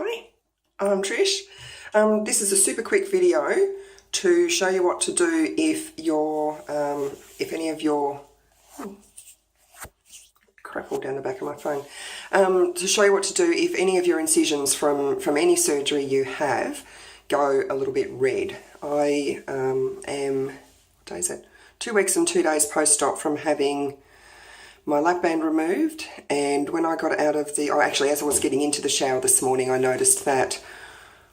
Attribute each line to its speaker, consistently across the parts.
Speaker 1: Hi, I'm Trish. This is a super quick video to show you what to do if any of your crap all down the back of my phone. To show you what to do if any of your incisions from any surgery you have go a little bit red. I am, what day is it? 2 weeks and 2 days post-op from having my lap band removed, and when I got out of actually as I was getting into the shower this morning, I noticed that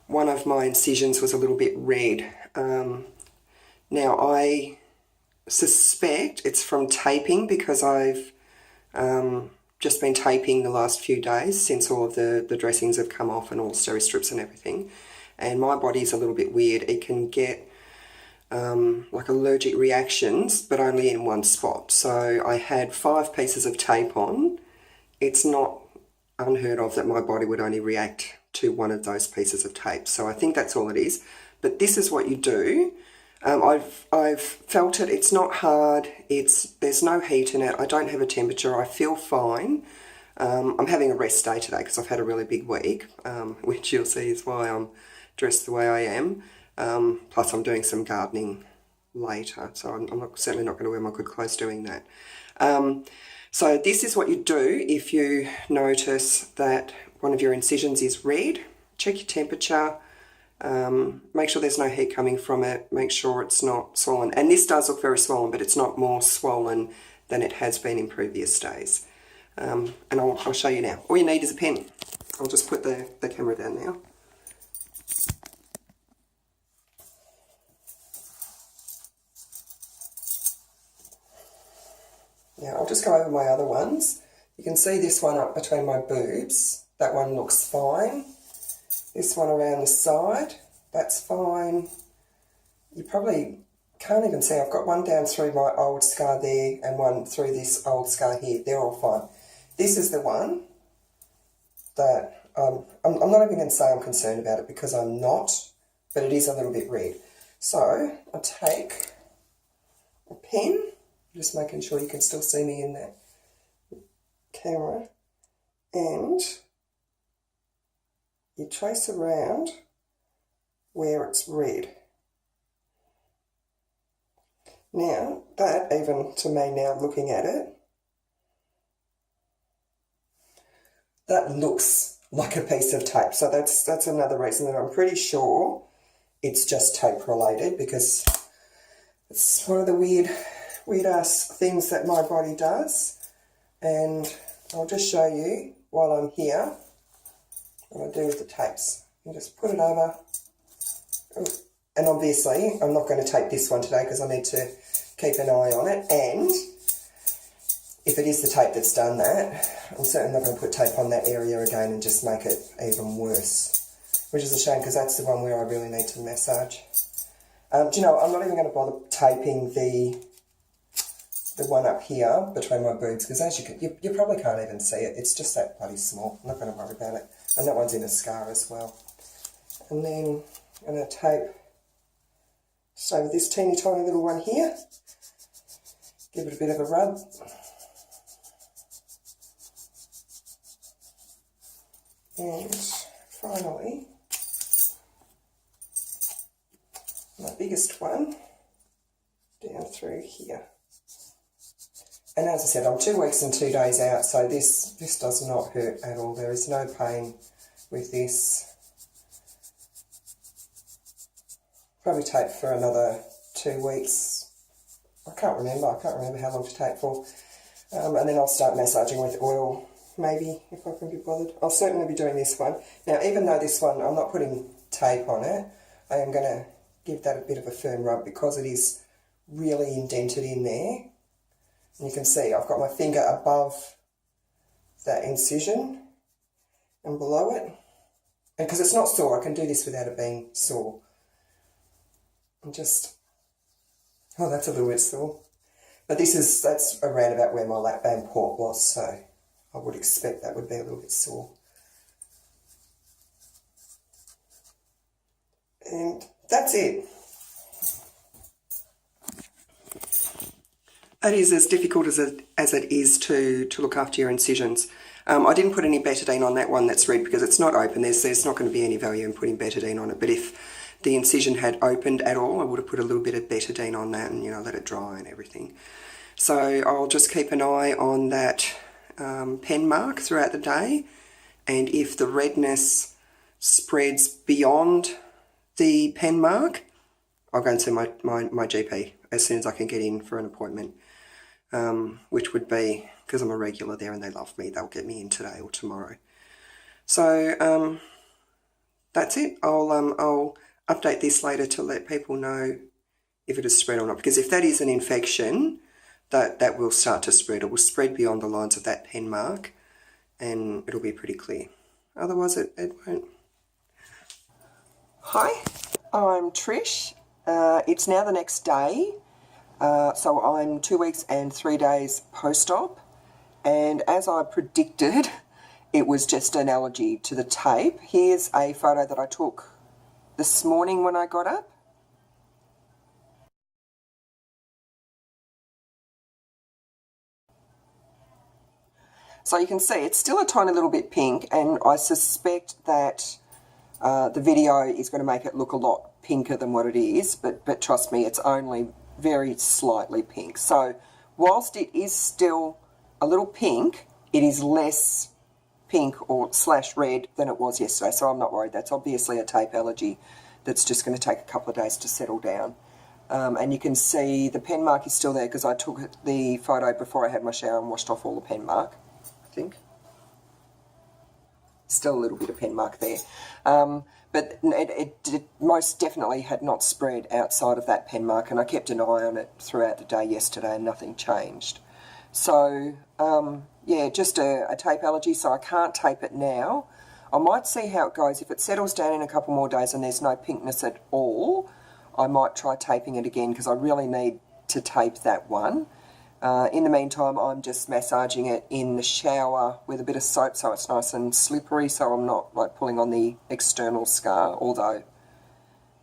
Speaker 1: one of my incisions was a little bit red. Now I suspect it's from taping because I've just been taping the last few days since all of the dressings have come off and all the steri strips and everything, and my body's a little bit weird. It can get like allergic reactions, but only in one spot. So I had 5 pieces of tape on. It's not unheard of that my body would only react to one of those pieces of tape. So I think that's all it is. But this is what you do. I've felt it. It's not hard. There's no heat in it. I don't have a temperature. I feel fine. I'm having a rest day today because I've had a really big week, which you'll see is why I'm dressed the way I am. Plus I'm doing some gardening later, so I'm certainly not going to wear my good clothes doing that. So this is what you do if you notice that one of your incisions is red. Check your temperature, make sure there's no heat coming from it, make sure it's not swollen. And this does look very swollen, but it's not more swollen than it has been in previous days. And I'll show you now. All you need is a pen. I'll just put the camera down now. Now I'll just go over my other ones. You can see this one up between my boobs. That one looks fine. This one around the side, that's fine. You probably can't even see. I've got one down through my old scar there and one through this old scar here. They're all fine. This is the one that I'm not even going to say I'm concerned about it because I'm not, but it is a little bit red. So I take a pen. Just making sure you can still see me in that camera, and you trace around where it's red. Now that, even to me now looking at it, that looks like a piece of tape. So that's another reason that I'm pretty sure it's just tape related, because it's one of the weird ass things that my body does. And I'll just show you while I'm here what I do with the tapes. You just put it over, and obviously I'm not going to tape this one today because I need to keep an eye on it, and if it is the tape that's done that, I'm certainly not going to put tape on that area again and just make it even worse, which is a shame because that's the one where I really need to massage. Do you know, I'm not even going to bother taping the one up here between my boobs, because as you probably can't even see it. It's just that bloody small. I'm not going to worry about it. And that one's in a scar as well. And then I'm going to tape just over this teeny tiny little one here. Give it a bit of a rub. And finally, my biggest one down through here. And as I said, I'm 2 weeks and 2 days out, so this does not hurt at all. There is no pain with this. Probably tape for another 2 weeks. I can't remember how long to tape for. And then I'll start massaging with oil, maybe, if I can be bothered. I'll certainly be doing this one. Now, even though this one, I'm not putting tape on it, I am going to give that a bit of a firm rub because it is really indented in there. And you can see I've got my finger above that incision and below it. And because it's not sore, I can do this without it being sore. And just, oh, that's a little bit sore. But that's around about where my lap band port was, so I would expect that would be a little bit sore. And that's it. It is as difficult as it is to look after your incisions. I didn't put any betadine on that one that's red because it's not open. There's not going to be any value in putting betadine on it. But if the incision had opened at all, I would have put a little bit of betadine on that and, you know, let it dry and everything. So I'll just keep an eye on that pen mark throughout the day. And if the redness spreads beyond the pen mark, I'll go and see my GP as soon as I can get in for an appointment, which would be, because I'm a regular there and they love me, they'll get me in today or tomorrow. So that's it. I'll update this later to let people know if it has spread or not, because if that is an infection, that will start to spread. It will spread beyond the lines of that pen mark and it'll be pretty clear. Otherwise it won't. Hi, I'm Trish. It's now the next day, so I'm 2 weeks and 3 days post-op, and as I predicted, it was just an allergy to the tape. Here's a photo that I took this morning when I got up. So you can see it's still a tiny little bit pink, and I suspect that the video is going to make it look a lot pinker than what it is, but trust me, it's only very slightly pink. So whilst it is still a little pink, it is less pink or / red than it was yesterday, so I'm not worried. That's obviously a tape allergy that's just going to take a couple of days to settle down. And you can see the pen mark is still there because I took the photo before I had my shower and washed off all the pen mark, I think. Still a little bit of pen mark there. But it most definitely had not spread outside of that pen mark, and I kept an eye on it throughout the day yesterday and nothing changed. So, yeah, just a tape allergy, so I can't tape it now. I might see how it goes. If it settles down in a couple more days and there's no pinkness at all, I might try taping it again because I really need to tape that one. In the meantime, I'm just massaging it in the shower with a bit of soap so it's nice and slippery, so I'm not like pulling on the external scar, although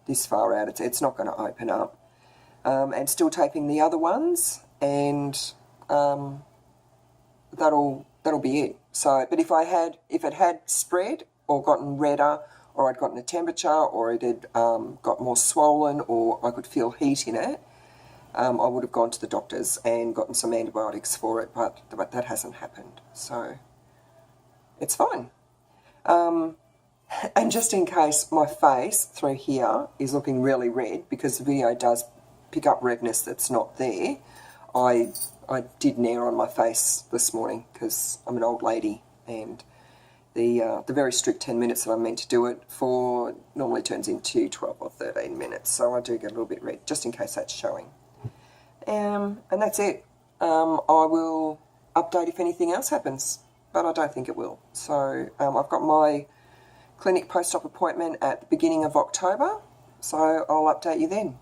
Speaker 1: this far out it's not going to open up. And still taping the other ones, and that'll be it. So, but if it had spread or gotten redder, or I'd gotten a temperature, or it had got more swollen, or I could feel heat in it, I would have gone to the doctors and gotten some antibiotics for it, but that hasn't happened, so it's fine. And just in case my face through here is looking really red, because the video does pick up redness that's not there, I did nair on my face this morning because I'm an old lady, and the very strict 10 minutes that I'm meant to do it for normally turns into 12 or 13 minutes, so I do get a little bit red, just in case that's showing. And that's it. I will update if anything else happens, but I don't think it will. So I've got my clinic post-op appointment at the beginning of October, so I'll update you then.